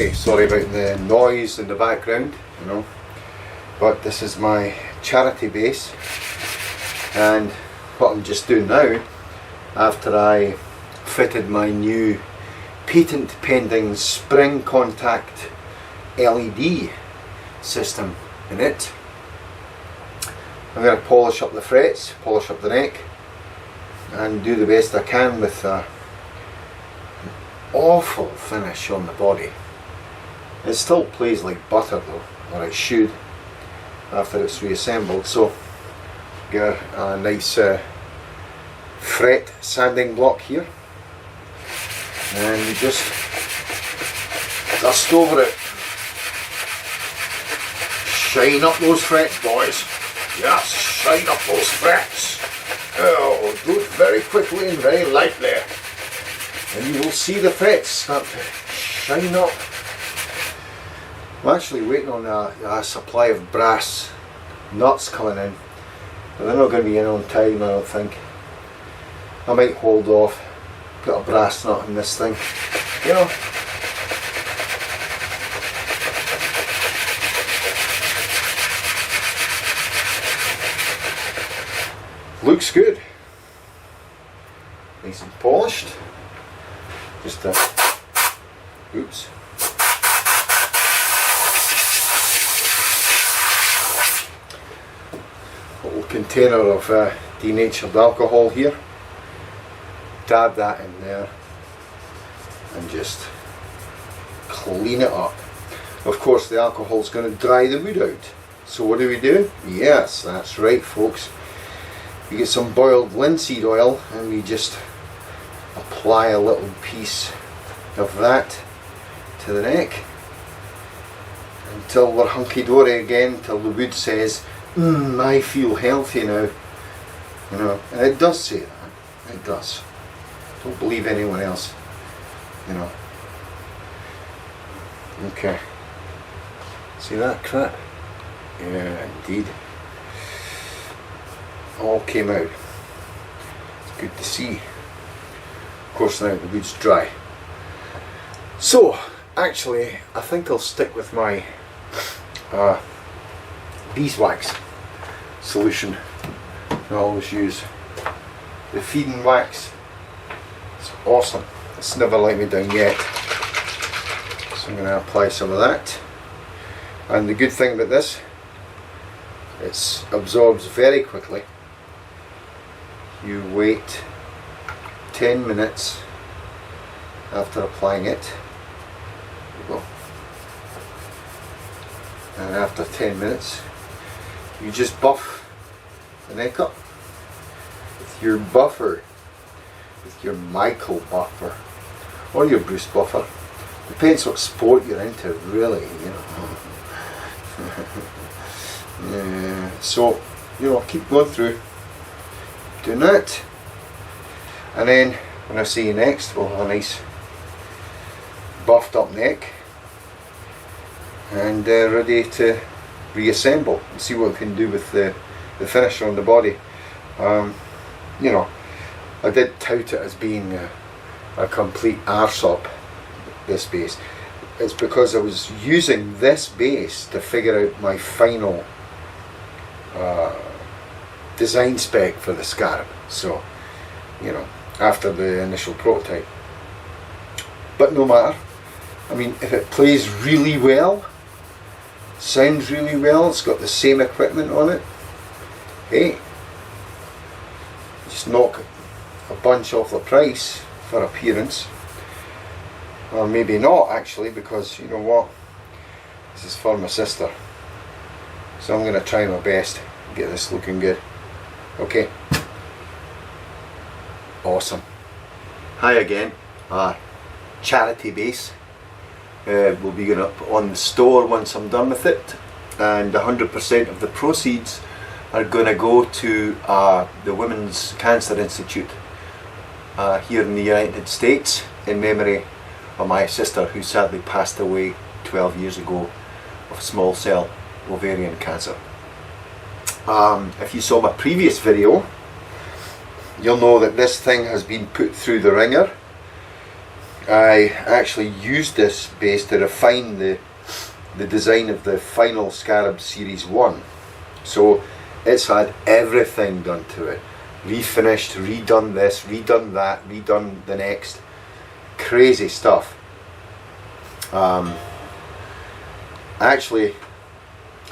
Okay, sorry about the noise in the background, you know, but this is my charity bass, and what I'm just doing now, after I fitted my new patent pending spring contact LED system in it, I'm going to polish up the frets, polish up the neck, and do the best I can with an awful finish on the body. It still plays like butter though, or it should, after it's reassembled. So get a nice fret sanding block here, and you just dust over it. Shine up those frets, boys. Yes, shine up those frets. Oh, do it very quickly and very lightly, and you will see the frets start to shine up. I'm actually waiting on a supply of brass nuts coming in, but they're not going to be in on time, I don't think. I might hold off, put a brass nut in this thing, you know. Looks good, nice and polished. Just a, oops. Little container of denatured alcohol here. Dab that in there and just clean it up. Of course, the alcohol is going to dry the wood out. So what do? Yes, that's right, folks. We get some boiled linseed oil and we just apply a little piece of that to the neck until we're hunky-dory again, until the wood says, I feel healthy now. You know, and it does say that. It does. Don't believe anyone else. You know. Okay. See that crap? Yeah, indeed. All came out. It's good to see. Of course, now the wood's dry. So, actually, I think I'll stick with my beeswax solution. I always use the feeding wax. It's awesome. It's never let me down yet. So I'm going to apply some of that. And the good thing about this, it absorbs very quickly. You wait 10 minutes after applying it. There you go. And after 10 minutes, you just buff the neck up with your buffer, with your Michael buffer, or your Bruce buffer. Depends what sport you're into, really, you know. Yeah, so, you know, keep going through doing that, and then when I see you next, we'll have a nice buffed up neck and ready to reassemble and see what we can do with the finisher on the body. You know, I did tout it as being a complete arsehole, this bass. It's because I was using this bass to figure out my final design spec for the Scarab. So, you know, after the initial prototype. But no matter. I mean, if it plays really well, sounds really well, it's got the same equipment on it, hey, just knock a bunch off the price for appearance. Or maybe not, actually, because you know what, this is for my sister, so I'm going to try my best to get this looking good. Okay, awesome. Hi again. Charity Bass will be going up on the store once I'm done with it, and 100% of the proceeds are going to go to the Women's Cancer Institute here in the United States, in memory of my sister who sadly passed away 12 years ago of small cell ovarian cancer. If you saw my previous video, you'll know that this thing has been put through the ringer. I actually used this bass to refine the design of the final Scarab Series 1. So it's had everything done to it. Refinished, redone this, redone that, redone the next. Crazy stuff. Actually,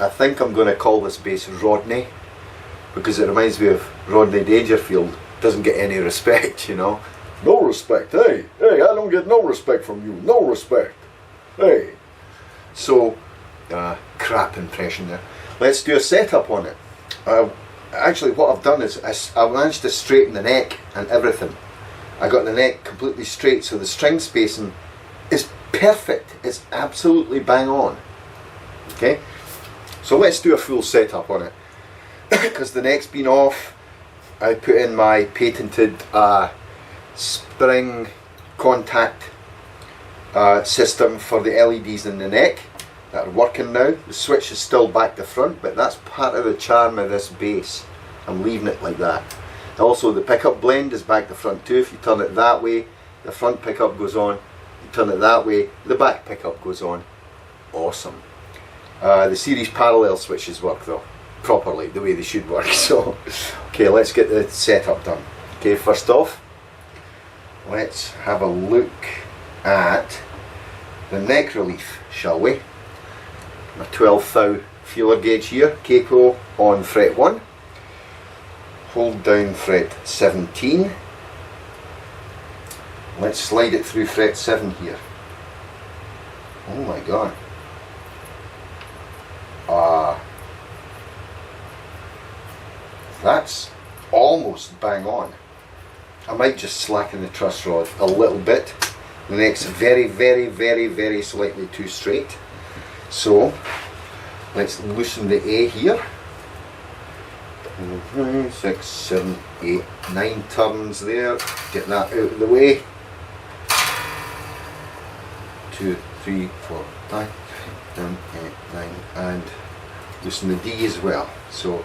I think I'm going to call this bass Rodney, because it reminds me of Rodney Dangerfield. Doesn't get any respect, you know. No respect, hey, hey, I don't get no respect from you, no respect, hey. So, crap impression there. Let's do a setup on it. Actually, what I've done is I managed to straighten the neck and everything. I got the neck completely straight, so the string spacing is perfect. It's absolutely bang on. Okay, so let's do a full setup on it. Because the neck's been off, I put in my patented spring contact system for the LEDs in the neck that are working now. The switch is still back to front, but that's part of the charm of this bass. I'm leaving it like that. Also, the pickup blend is back to front too. If you turn it that way, the front pickup goes on. You turn it that way, the back pickup goes on. Awesome. The series parallel switches work though properly, the way they should work. So, okay, let's get the setup done. Okay, first off, let's have a look at the neck relief, shall we? My 12 thou feeler gauge here, capo on fret 1. Hold down fret 17. Let's slide it through fret 7 here. Oh my god. That's almost bang on. I might just slacken the truss rod a little bit. The neck's very, very, very, very slightly too straight. So let's loosen the A here. 6, 7, 8, 9 turns there. Get that out of the way. 2, 3, 4, 5, 7, 8, 9, and loosen the D as well. So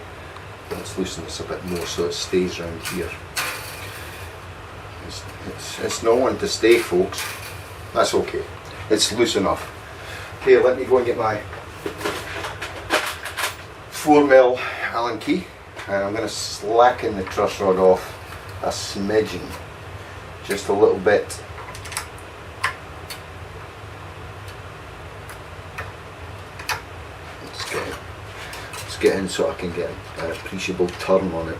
let's loosen this a bit more so it stays round here. It's not one to stay, folks. That's okay. It's loose enough. Okay, let me go and get my 4mm Allen key, and I'm going to slacken the truss rod off a smidgen, just a little bit. Let's get in so I can get an appreciable turn on it.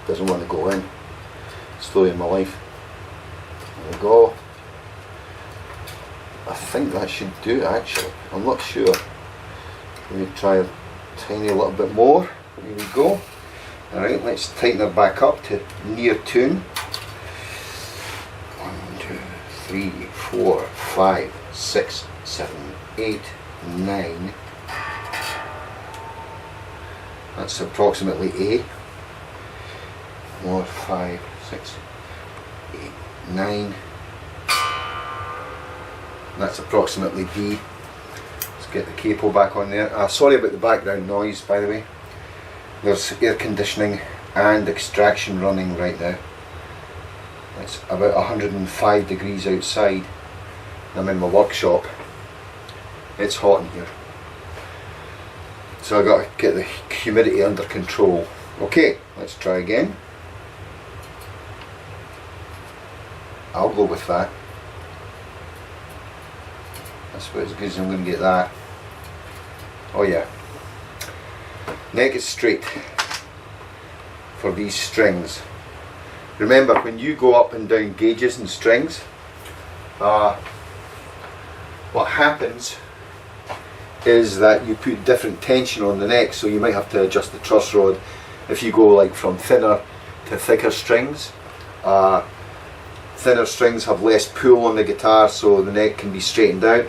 Doesn't want to go in. Story of my life. There we go. I think that should do it actually. I'm not sure. Let me try a tiny little bit more. There we go. Alright, let's tighten it back up to near tune. 1, 2, 3, 4, 5, 6, 7, 8, 9. That's approximately A. 4, 5, 6, 8, 9. That's approximately D. Let's get the capo back on there. Sorry about the background noise, by the way. There's air conditioning and extraction running right now. It's about 105 degrees outside. I'm in my workshop. It's hot in here. So I've got to get the humidity under control. Okay, let's try again. I'll go with that. That's about as good as I'm going to get that. Oh yeah. Neck is straight for these strings. Remember, when you go up and down gauges and strings, what happens is that you put different tension on the neck, so you might have to adjust the truss rod if you go like from thinner to thicker strings. Thinner strings have less pull on the guitar, so the neck can be straightened out.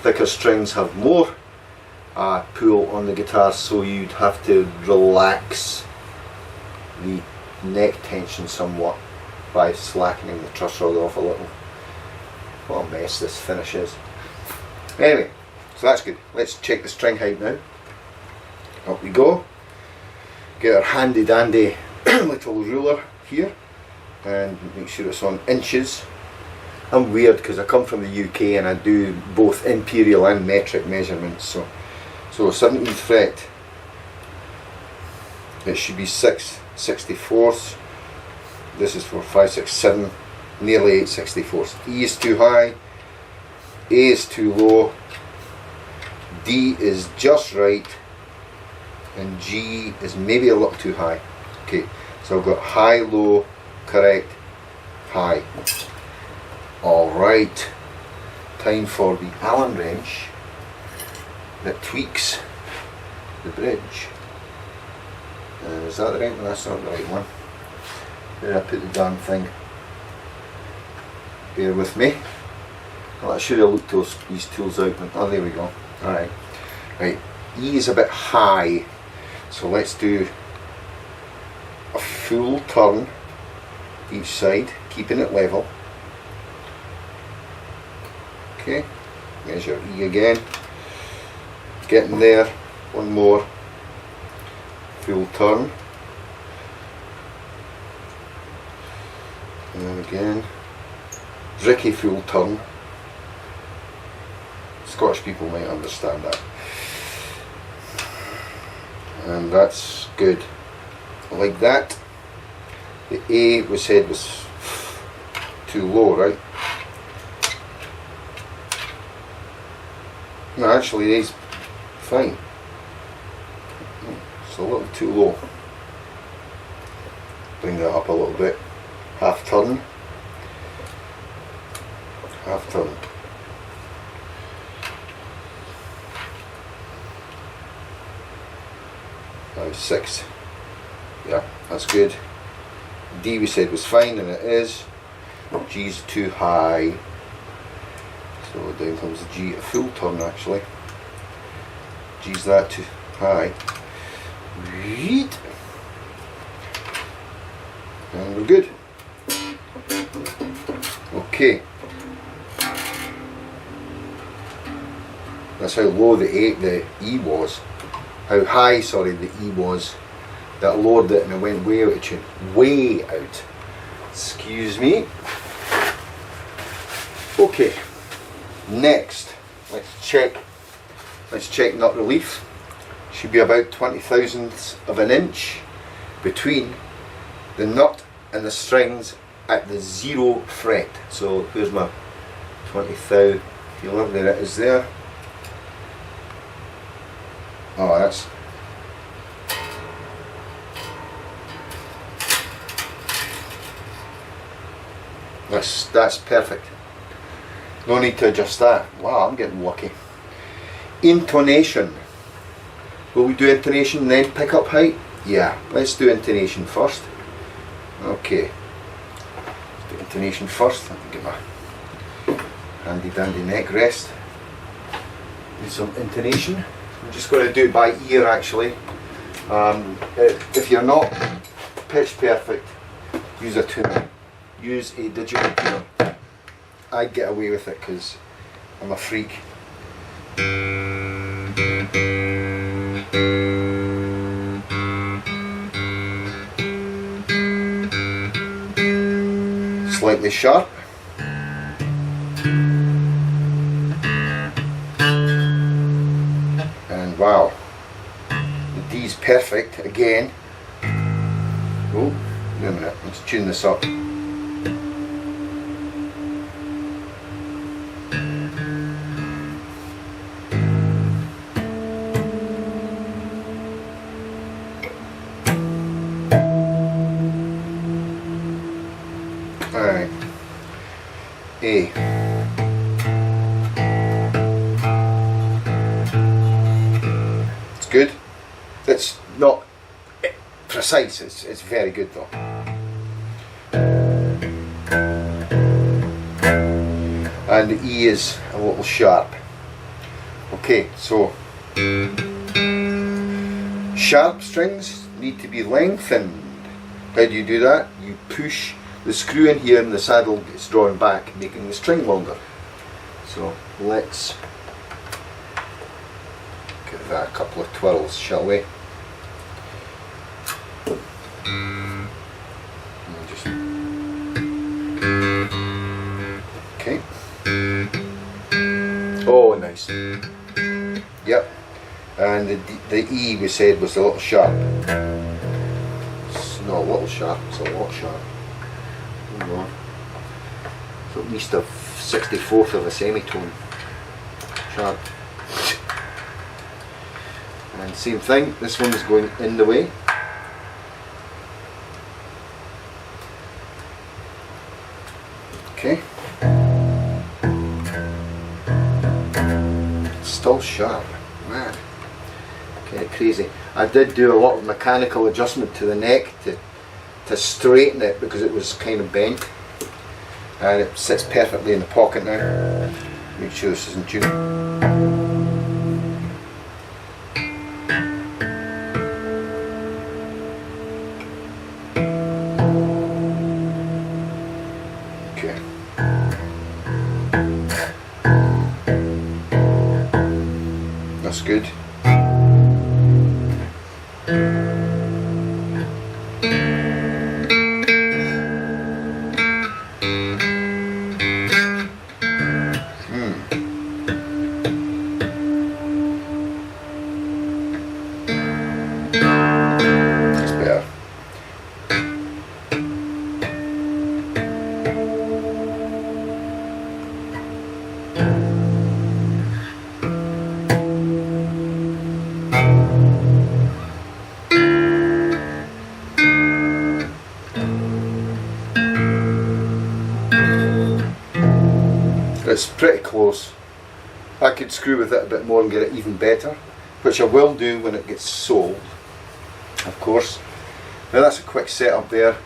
Thicker strings have more pull on the guitar, so you'd have to relax the neck tension somewhat by slackening the truss rod off a little. What a mess this finish is. Anyway, so that's good. Let's check the string height now. Up we go. Get our handy dandy little ruler here and make sure it's on inches. I'm weird because I come from the UK and I do both imperial and metric measurements. So 17th fret, it should be 6/64. This is for 5, 6, 7, nearly 8/64. E is too high, A is too low, D is just right, and G is maybe a little too high. Okay, so I've got high, low, correct, high. Alright, time for the Allen wrench that tweaks the bridge. Is that the right one? That's not the right one. Where did I put the darn thing? Bear with me. Well, I should have looked these tools out, but oh, there we go. Alright. Right. E is a bit high, so let's do a full turn each side, keeping it level. Okay, measure E again, getting there, one more, full turn, and then again, tricky full turn. Scottish people might understand that. And that's good, like that. The A we said was too low, right? No, actually it is fine. It's a little too low. Bring that up a little bit. Half turn. Half turn. Now 6. Yeah, that's good. D we said was fine, and it is. G's too high. So down comes the G, a full turn actually. G's that too high. Right. And we're good. Okay. That's how low the E was. How high, sorry, the E was. That lowered it and it went way out of tune. Way out. Excuse me. Okay. Next, let's check nut relief. Should be about 20 thousandths of an inch between the nut and the strings at the 0 fret. So here's my 20 thou. Feel lovely, there it is there. Oh, that's perfect. No need to adjust that. Wow, I'm getting lucky. Intonation. Will we do intonation and then pick up height? Yeah, let's do intonation first. Okay. Let's do intonation first. Let me get my handy dandy neck rest. Do some intonation. I'm just going to do it by ear actually. If you're not pitch perfect, use a tuner. Use a digital tuner. I get away with it because I'm a freak. Slightly sharp. And wow, the D's perfect again. Oh, wait a minute, let's tune this up. Alright, A. It's good. It's not precise, it's very good though. And the E is a little sharp. Okay, so sharp strings need to be lengthened. How do you do that? You push the screw in here and the saddle gets drawn back, making the string longer. So let's give that a couple of twirls, shall we? Yep. And the E we said was a little sharp. It's not a little sharp, it's a lot sharp. Hold on. It's at least a 64th of a semitone sharp. And same thing, this one is going in the way. Okay. Still sharp, man. Okay, crazy. I did do a lot of mechanical adjustment to the neck to straighten it because it was kind of bent. And it sits perfectly in the pocket now. Make sure this isn't tuned. That's good. That's better. It's pretty close. I could screw with it a bit more and get it even better, which I will do when it gets sold, of course. Now that's a quick setup there.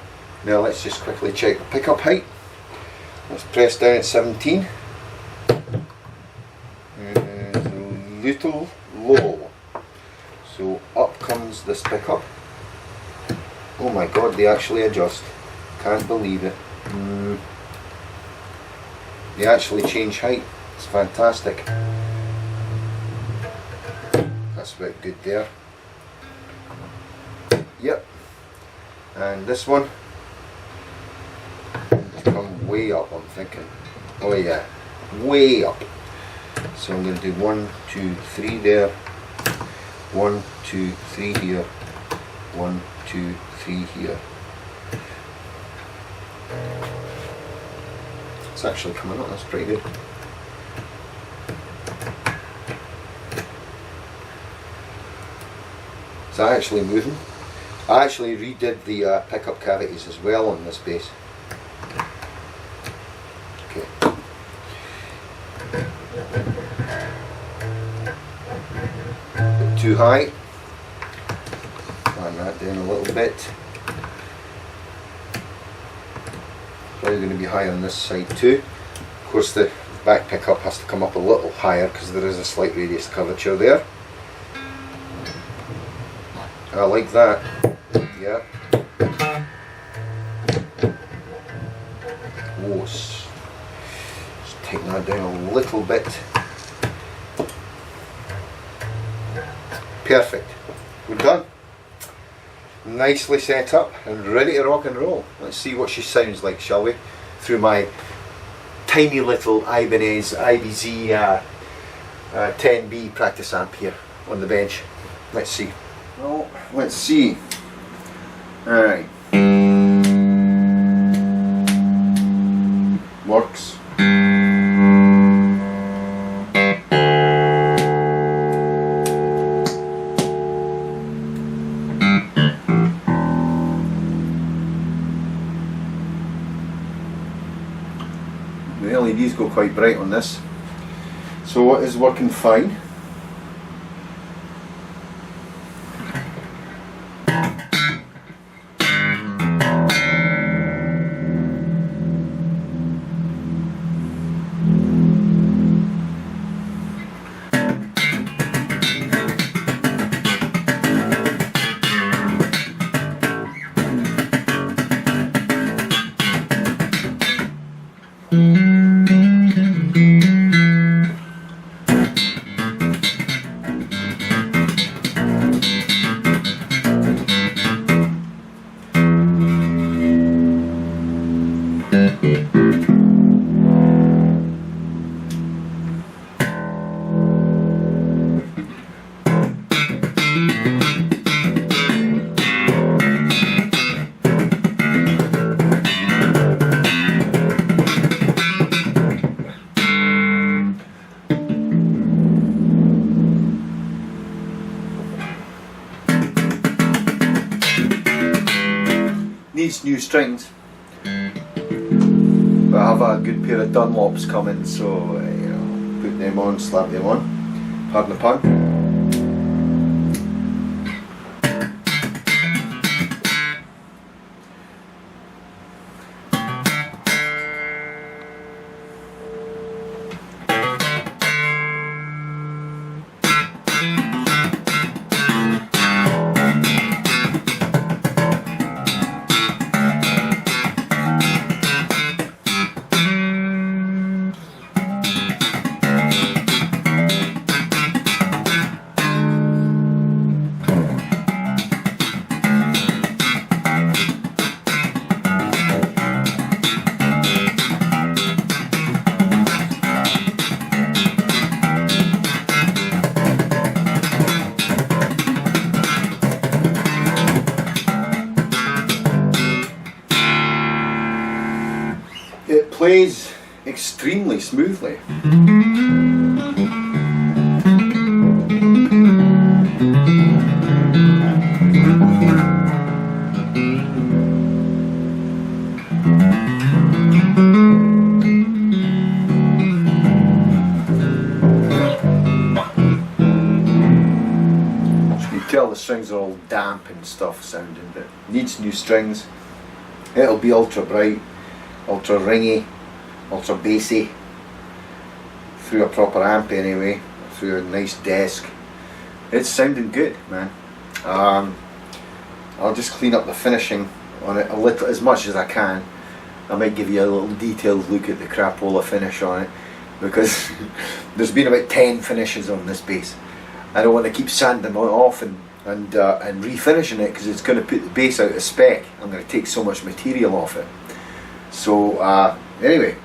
Now let's just quickly check the pickup height. Let's press down at 17. And little low. So up comes this pickup. Oh my god, they actually adjust. Can't believe it. They actually change height. It's fantastic. That's a bit good there. Yep. And this one has come way up, I'm thinking. Oh yeah, way up. So I'm going to do 1, 2, 3 there. 1, 2, 3 here. 1, 2, 3 here. It's actually coming up, that's pretty good. Is that actually moving? I actually redid the pickup cavities as well on this bass. Okay. Bit too high. Turn that down a little bit. Probably going to be high on this side too. Of course the back pickup has to come up a little higher because there is a slight radius curvature there. I like that. Yeah. Oh, let's tighten that down a little bit. Perfect. We're done. Nicely set up and ready to rock and roll. Let's see what she sounds like, shall we? Through my tiny little Ibanez IBZ 10B practice amp here on the bench. Let's see. Well, let's see. Alright. Works. The LEDs go quite bright on this, so it is working fine. needs new strings. But I have a good pair of Dunlops coming, so you know, put them on, slap them on. Pardon the pun. It plays extremely smoothly. Tell the strings are all damp and stuff sounding, but needs new strings. It'll be ultra bright, ultra ringy, ultra bassy, through a proper amp anyway, through a nice desk. It's sounding good, man. I'll just clean up the finishing on it a little, as much as I can. I might give you a little detailed look at the crapola finish on it, because there's been about 10 finishes on this bass. I don't want to keep sanding them off and refinishing it, because it's going to put the bass out of spec. I'm going to take so much material off it. So anyway,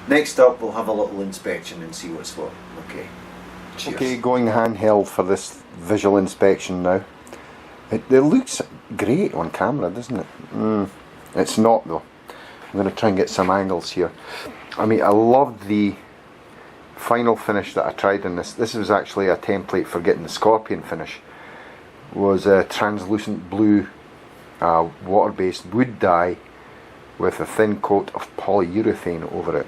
next up we'll have a little inspection and see what's what. Okay. Cheers. Okay, going handheld for this visual inspection now. It looks great on camera, doesn't it? It's not though. I'm going to try and get some angles here. I mean, I loved the final finish that I tried in this. This was actually a template for getting the scorpion finish. Was a translucent blue water-based wood dye with a thin coat of polyurethane over it.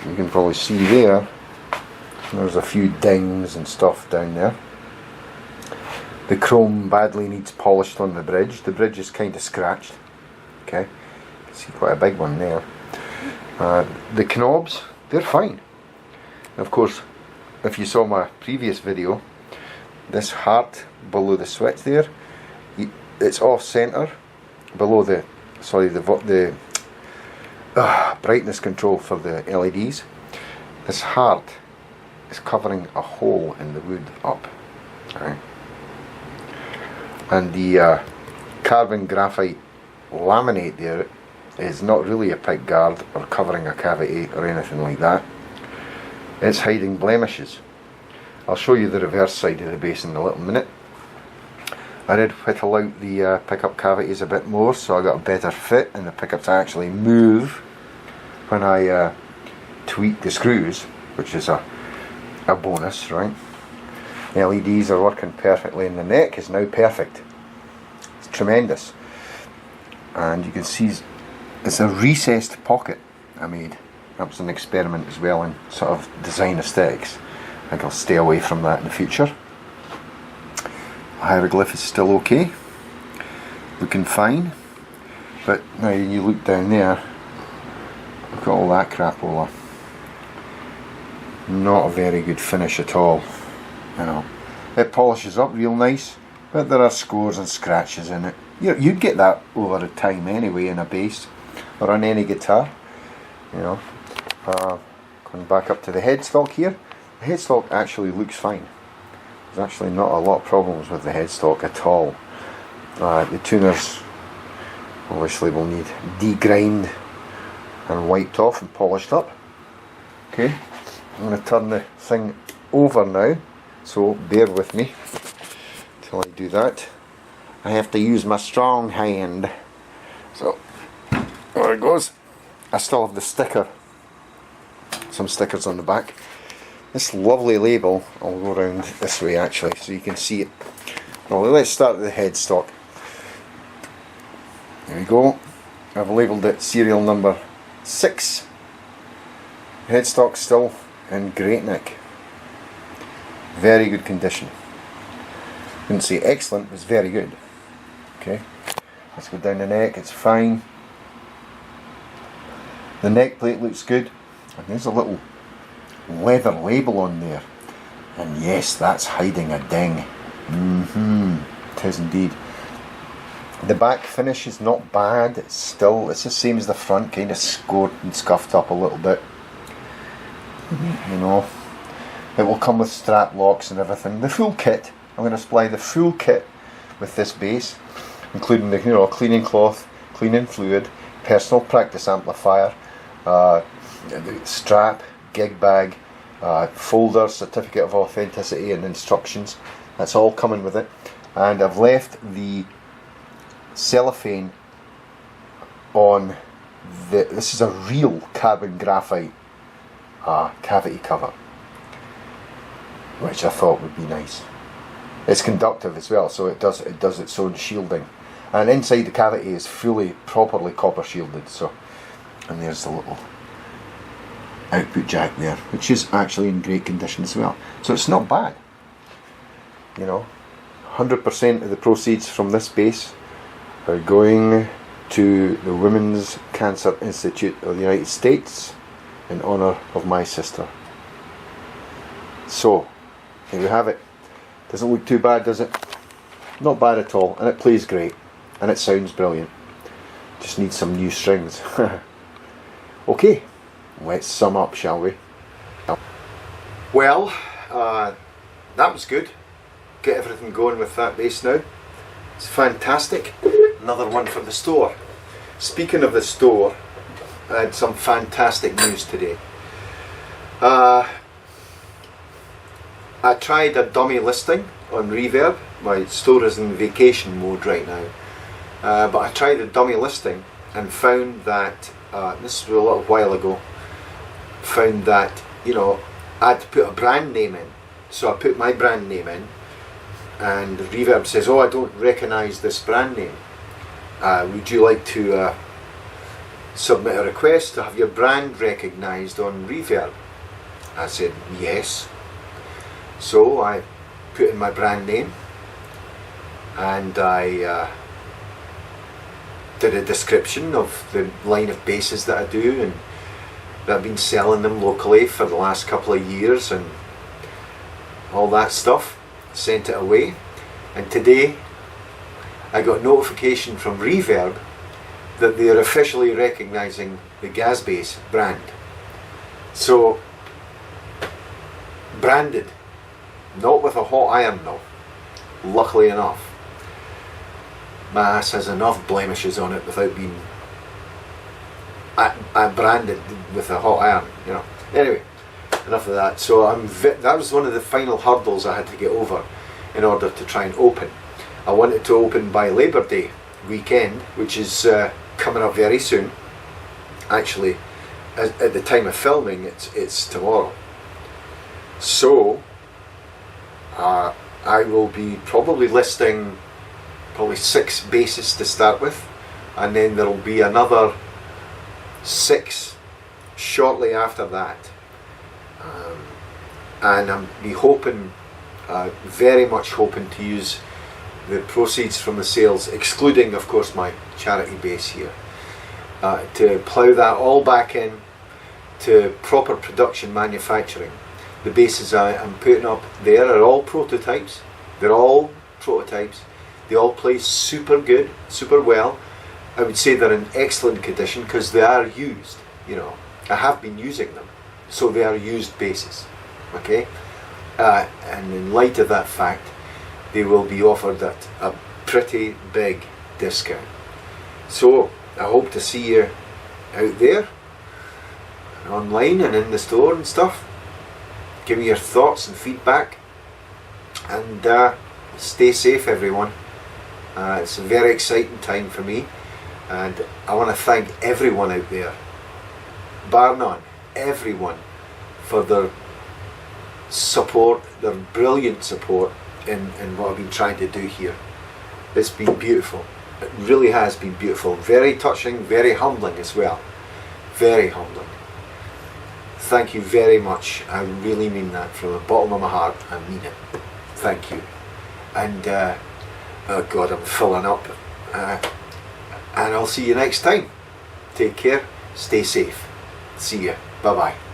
You can probably see there's a few dings and stuff down there. The chrome badly needs polished on the bridge. The bridge is kind of scratched. Okay, you can see quite a big one there. The knobs, they're fine. Of course, if you saw my previous video, this heart below the switch there, it's off center below the brightness control for the LEDs. This heart is covering a hole in the wood up, right? And the carbon graphite laminate there is not really a pick guard or covering a cavity or anything like that. It's hiding blemishes. I'll show you the reverse side of the bass in a little minute. I did whittle out the pickup cavities a bit more, so I got a better fit, and the pickups actually move when I tweak the screws, which is a bonus, right? The LEDs are working perfectly, and the neck is now perfect. It's tremendous. And you can see it's a recessed pocket I made. That was an experiment as well in sort of design aesthetics. I think I'll stay away from that in the future. Hieroglyph is still okay, looking fine, but now you look down there, look at all that crapola. Not a very good finish at all, you know. It polishes up real nice, but there are scores and scratches in it. You'd get that over the time anyway in a bass or on any guitar, you know. Going back up to the headstock here, the headstock actually looks fine. There's actually not a lot of problems with the headstock at all. The tuners obviously will need degrimed and wiped off and polished up. Okay, I'm going to turn the thing over now, so bear with me till I do that. I have to use my strong hand. So there it goes. I still have the sticker, some stickers on the back. This lovely label, I'll go around this way actually so you can see it. Well, let's start with the headstock. There we go. I've labelled it serial number 6. Headstock still in great nick. Very good condition. Wouldn't say excellent, but it's very good. Okay, let's go down the neck, it's fine. The neck plate looks good. And there's a little leather label on there. And yes, that's hiding a ding. It is indeed. The back finish is not bad. It's the same as the front, kind of scored and scuffed up a little bit. You know, it will come with strap locks and everything. The full kit. I'm going to supply the full kit with this bass, including the cleaning cloth, cleaning fluid, personal practice amplifier, the strap, gig bag, folder, certificate of authenticity and instructions. That's all coming with it. And I've left the cellophane on this is a real carbon graphite cavity cover, which I thought would be nice. It's conductive as well, so it does its own shielding, and inside the cavity is properly copper shielded. So, and there's the little output jack there, which is actually in great condition as well. So it's not bad. 100% of the proceeds from this bass are going to the Women's Cancer Institute of the United States in honour of my sister. So, here you have it. Doesn't look too bad, does it? Not bad at all, and it plays great, and it sounds brilliant. Just needs some new strings. Okay, let's sum up, shall we? Well, that was good. Get everything going with that bass now. It's fantastic. Another one for the store. Speaking of the store, I had some fantastic news today. I tried a dummy listing on Reverb. My store is in vacation mode right now. But I tried a dummy listing and found that, this was a little while ago, found that, I had to put a brand name in. So I put my brand name in, and Reverb says, oh, I don't recognise this brand name. Would you like to submit a request to have your brand recognised on Reverb? I said yes. So I put in my brand name, and I did a description of the line of basses that I do, and that I've been selling them locally for the last couple of years and all that stuff. Sent it away, and today I got notification from Reverb that they are officially recognising the Gas Bass brand. So, branded, not with a hot iron though, luckily enough. My ass has enough blemishes on it without being branded with a hot iron, Anyway, enough of that. So that was one of the final hurdles I had to get over in order to try and open. I wanted to open by Labour Day weekend, which is coming up very soon. Actually, at the time of filming, it's tomorrow. So I will be probably listing 6 basses to start with, and then there will be another 6 shortly after that. And I'm very much hoping to use the proceeds from the sales, excluding of course my charity bass here, to plough that all back in to proper production manufacturing. The basses I'm putting up there are all prototypes. They're all prototypes. They all play super good, super well. I would say they're in excellent condition because they are used. I have been using them, so they are used basses. Okay, and in light of that fact, they will be offered at a pretty big discount. So I hope to see you out there, online and in the store and stuff. Give me your thoughts and feedback, and stay safe, everyone. It's a very exciting time for me, and I want to thank everyone out there, bar none, everyone, for their support, their brilliant support in what I've been trying to do here. It's been beautiful. It really has been beautiful, very touching, very humbling as well, very humbling. Thank you very much. I really mean that from the bottom of my heart. I mean it. Thank you. And oh God, I'm filling up. And I'll see you next time. Take care. Stay safe. See ya. Bye bye.